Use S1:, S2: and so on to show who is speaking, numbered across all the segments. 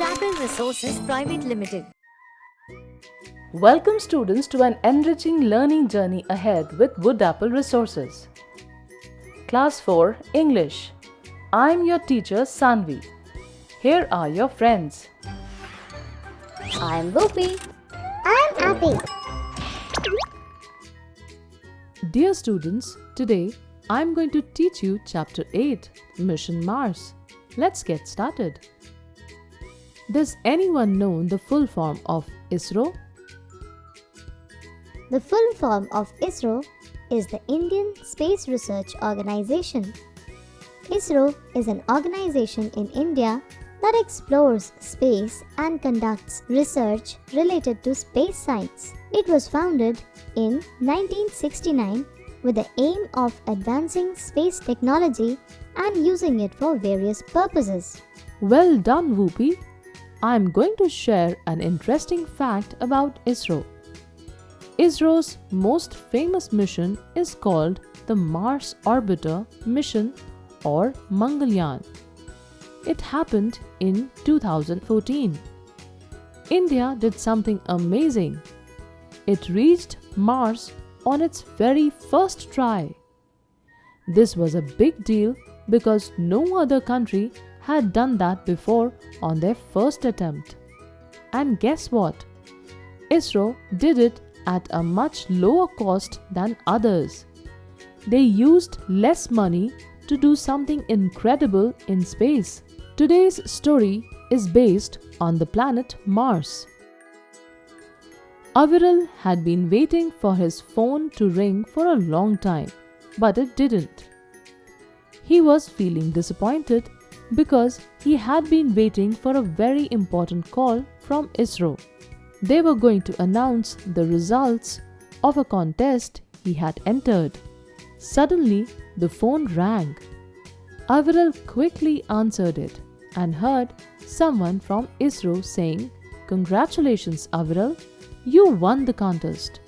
S1: Apple Resources Private Limited.
S2: Welcome students to an enriching learning journey ahead with Wood Apple Resources. Class 4 English. I'm your teacher Sanvi. Here are your friends.
S1: I'm Gopi.
S3: I'm Abby.
S2: Dear students, today I'm going to teach you Chapter 8, Mission Mars. Let's get started. Does anyone know the full form of ISRO?
S3: The full form of ISRO is the Indian Space Research Organization. ISRO is an organization in India that explores space and conducts research related to space science. It was founded in 1969 with the aim of advancing space technology and using it for various purposes.
S2: Well done, Whoopi. I'm going to share an interesting fact about ISRO. ISRO's most famous mission is called the Mars Orbiter Mission or Mangalyaan. It happened in 2014. India did something amazing. It reached Mars on its very first try. This was a big deal because no other country had done that before on their first attempt. And guess what? ISRO did it at a much lower cost than others. They used less money to do something incredible in space. Today's story is based on the planet Mars. Aviral had been waiting for his phone to ring for a long time, but it didn't. He was feeling disappointed because he had been waiting for a very important call from ISRO. They were going to announce the results of a contest he had entered. Suddenly, the phone rang. Aviral quickly answered it and heard someone from ISRO saying, "Congratulations, Aviral, you won the contest.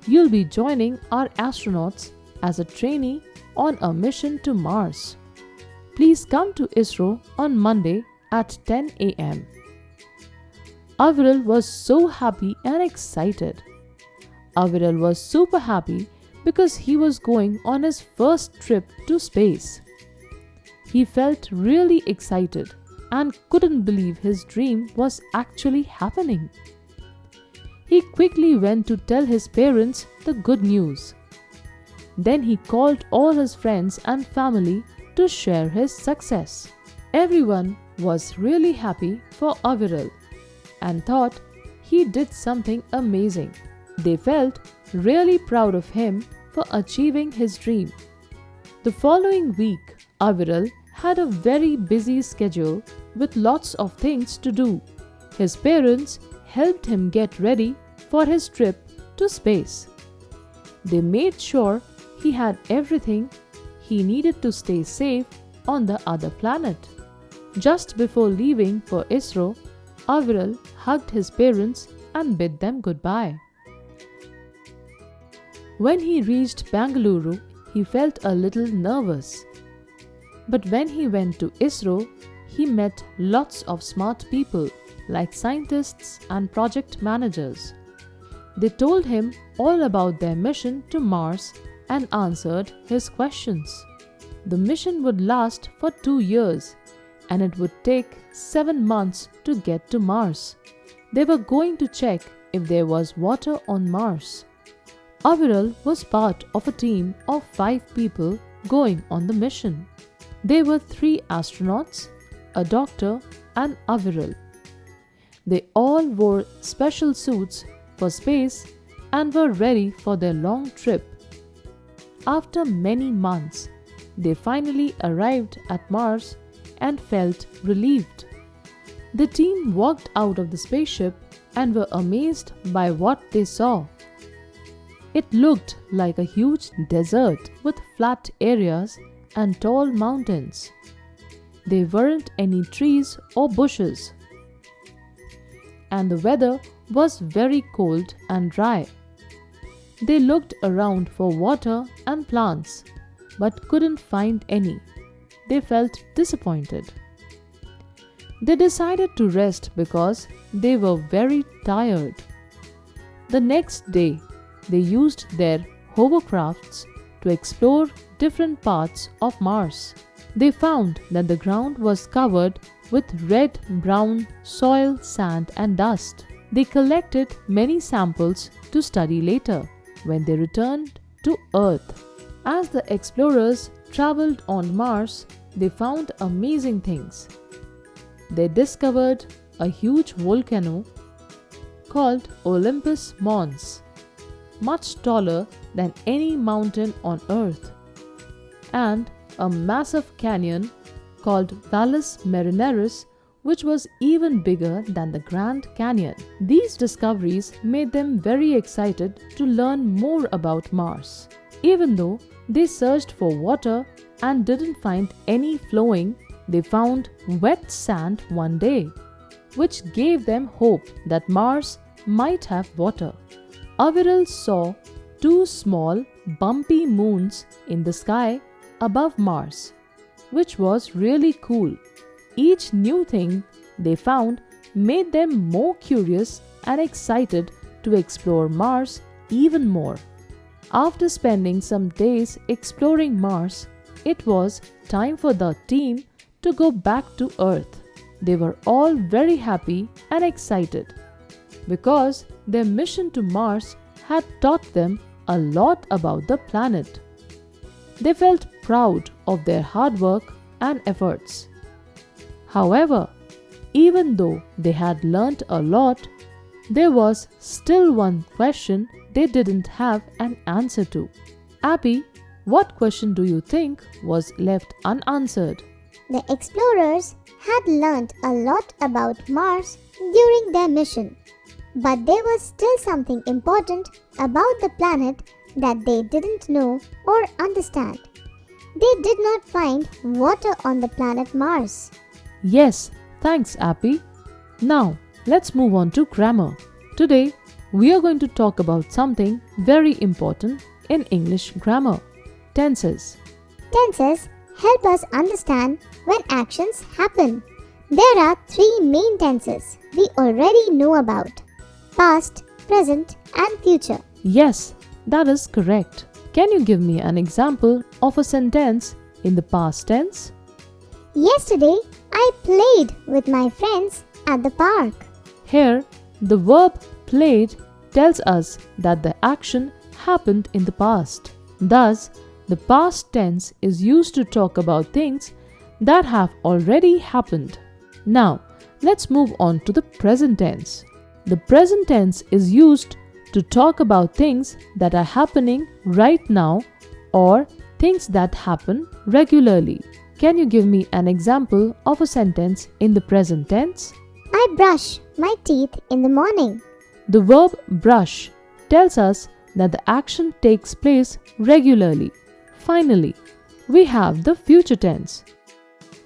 S2: You'll be joining our astronauts as a trainee on a mission to Mars. Please come to ISRO on Monday at 10 a.m. Aviral was so happy and excited. Aviral was super happy because he was going on his first trip to space. He felt really excited and couldn't believe his dream was actually happening. He quickly went to tell his parents the good news. Then he called all his friends and family to share his success. Everyone was really happy for Aviral and thought he did something amazing. They felt really proud of him for achieving his dream. The following week, Aviral had a very busy schedule with lots of things to do. His parents helped him get ready for his trip to space. They made sure he had everything he needed to stay safe on the other planet. Just before leaving for ISRO, Aviral hugged his parents and bid them goodbye. When he reached Bangalore, he felt a little nervous. But when he went to ISRO, he met lots of smart people like scientists and project managers. They told him all about their mission to Mars and answered his questions. The mission would last for 2 years and it would take 7 months to get to Mars. They were going to check if there was water on Mars. Aviral was part of a team of 5 people going on the mission. They were 3 astronauts, a doctor, and Aviral. They all wore special suits for space and were ready for their long trip. After many months, they finally arrived at Mars and felt relieved. The team walked out of the spaceship and were amazed by what they saw. It looked like a huge desert with flat areas and tall mountains. There weren't any trees or bushes. And the weather was very cold and dry. They looked around for water and plants, but couldn't find any. They felt disappointed. They decided to rest because they were very tired. The next day, they used their hovercrafts to explore different parts of Mars. They found that the ground was covered with red-brown soil, sand, and dust. They collected many samples to study later when they returned to Earth. As the explorers traveled on Mars, they found amazing things. They discovered a huge volcano called Olympus Mons, much taller than any mountain on Earth, and a massive canyon called Valles Marineris, which was even bigger than the Grand Canyon. These discoveries made them very excited to learn more about Mars. Even though they searched for water and didn't find any flowing, they found wet sand one day, which gave them hope that Mars might have water. Aviral saw two small, bumpy moons in the sky above Mars, which was really cool. Each new thing they found made them more curious and excited to explore Mars even more. After spending some days exploring Mars, it was time for the team to go back to Earth. They were all very happy and excited because their mission to Mars had taught them a lot about the planet. They felt proud of their hard work and efforts. However, even though they had learnt a lot, there was still one question they didn't have an answer to. Abby, what question do you think was left unanswered?
S3: The explorers had learnt a lot about Mars during their mission, but there was still something important about the planet that they didn't know or understand. They did not find water on the planet Mars.
S2: Yes, thanks, Appy. Now, let's move on to grammar. Today, we are going to talk about something very important in English grammar: tenses.
S3: Tenses help us understand when actions happen. There are three main tenses we already know about: past, present, and future.
S2: Yes, that is correct. Can you give me an example of a sentence in the past tense?
S3: Yesterday, I played with my friends at the park.
S2: Here, the verb played tells us that the action happened in the past. Thus, the past tense is used to talk about things that have already happened. Now, let's move on to the present tense. The present tense is used to talk about things that are happening right now or things that happen regularly. Can you give me an example of a sentence in the present tense?
S3: I brush my teeth in the morning.
S2: The verb brush tells us that the action takes place regularly. Finally, we have the future tense.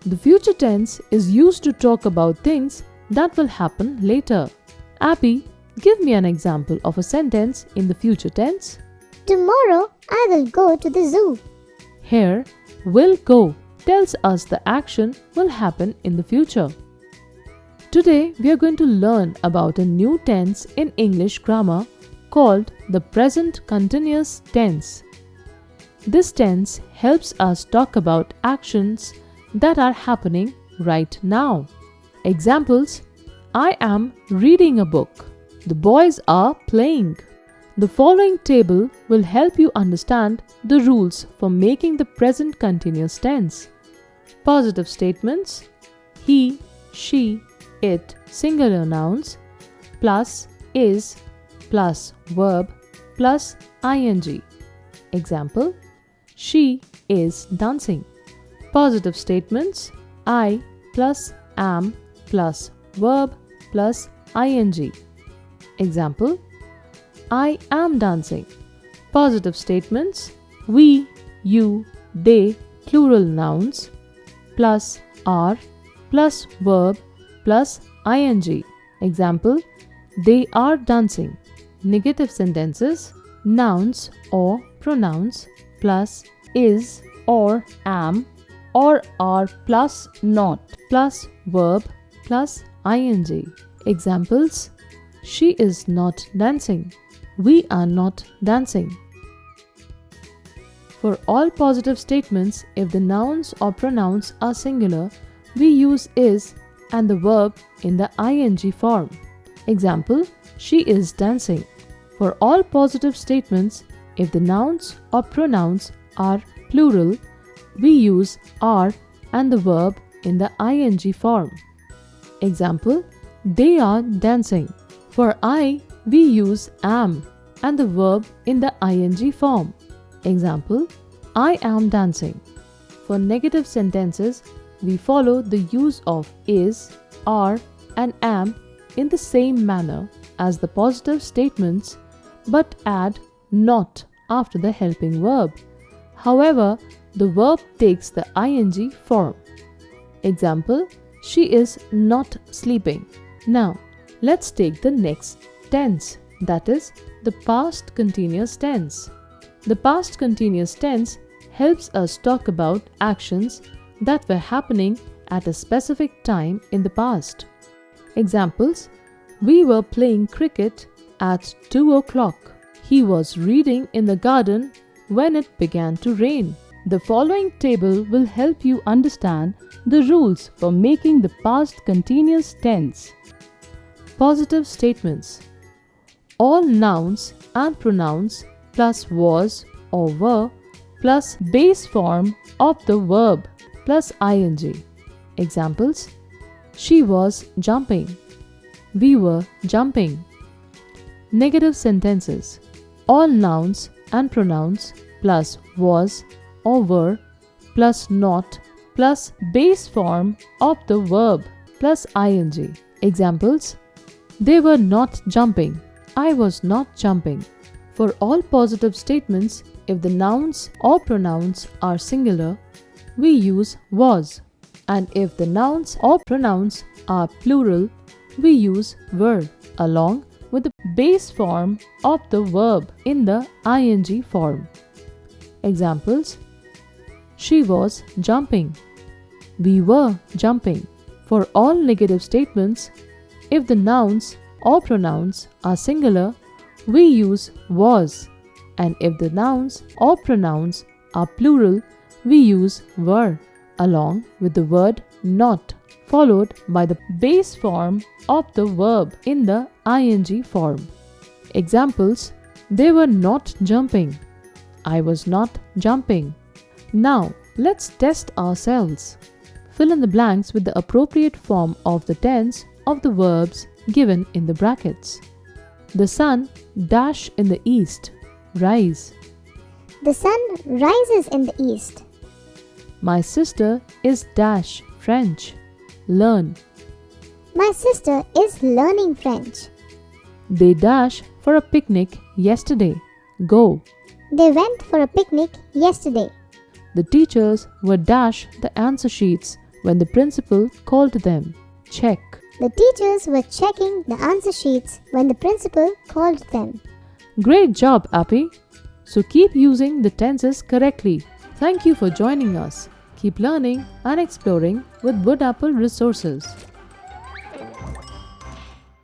S2: The future tense is used to talk about things that will happen later. Abby, give me an example of a sentence in the future tense.
S3: Tomorrow, I will go to the zoo.
S2: Here, will go tells us the action will happen in the future. Today, we are going to learn about a new tense in English grammar called the present continuous tense. This tense helps us talk about actions that are happening right now. Examples: I am reading a book. The boys are playing. The following table will help you understand the rules for making the present continuous tense. Positive statements: he, she, it, singular nouns, plus is, plus verb, plus ing. Example: she is dancing. Positive statements: I plus am plus verb plus ing. Example: I am dancing. Positive statements: we, you, they, plural nouns, plus are, plus verb, plus ing. Example: they are dancing. Negative sentences: nouns or pronouns plus is or am or are plus not plus verb plus ing. Examples: she is not dancing. We are not dancing. For all positive statements, if the nouns or pronouns are singular, we use is and the verb in the ing form. Example: she is dancing. For all positive statements, if the nouns or pronouns are plural, we use are and the verb in the ing form. Example: they are dancing. For I, we use am and the verb in the ing form. Example: I am dancing. For negative sentences, we follow the use of is, are, and am in the same manner as the positive statements, but add not after the helping verb. However, the verb takes the ing form. Example: she is not sleeping. Now, let's take the next tense, that is, the past continuous tense. The past continuous tense helps us talk about actions that were happening at a specific time in the past. Examples: we were playing cricket at 2 o'clock. He was reading in the garden when it began to rain. The following table will help you understand the rules for making the past continuous tense. Positive statements: all nouns and pronouns plus was or were plus base form of the verb plus ing. Examples: she was jumping. We were jumping. Negative sentences: all nouns and pronouns plus was or were plus not plus base form of the verb plus ing. Examples: they were not jumping. I was not jumping. For all positive statements, if the nouns or pronouns are singular, we use was, and if the nouns or pronouns are plural, we use were along with the base form of the verb in the ing form. Examples: she was jumping. We were jumping. For all negative statements, if the nouns or pronouns are singular, we use was, and if the nouns or pronouns are plural, we use were along with the word not, followed by the base form of the verb in the ing form. Examples: they were not jumping. I was not jumping. Now, let's test ourselves. Fill in the blanks with the appropriate form of the tense of the verbs given in the brackets. The sun dash in the east. Rise.
S3: The sun rises in the east.
S2: My sister is dash French. Learn.
S3: My sister is learning French.
S2: They dash for a picnic yesterday. Go.
S3: They went for a picnic yesterday.
S2: The teachers were dash the answer sheets when the principal called them. Check.
S3: The teachers were checking the answer sheets when the principal called them.
S2: Great job, Appy! So keep using the tenses correctly. Thank you for joining us. Keep learning and exploring with Wood Apple Resources.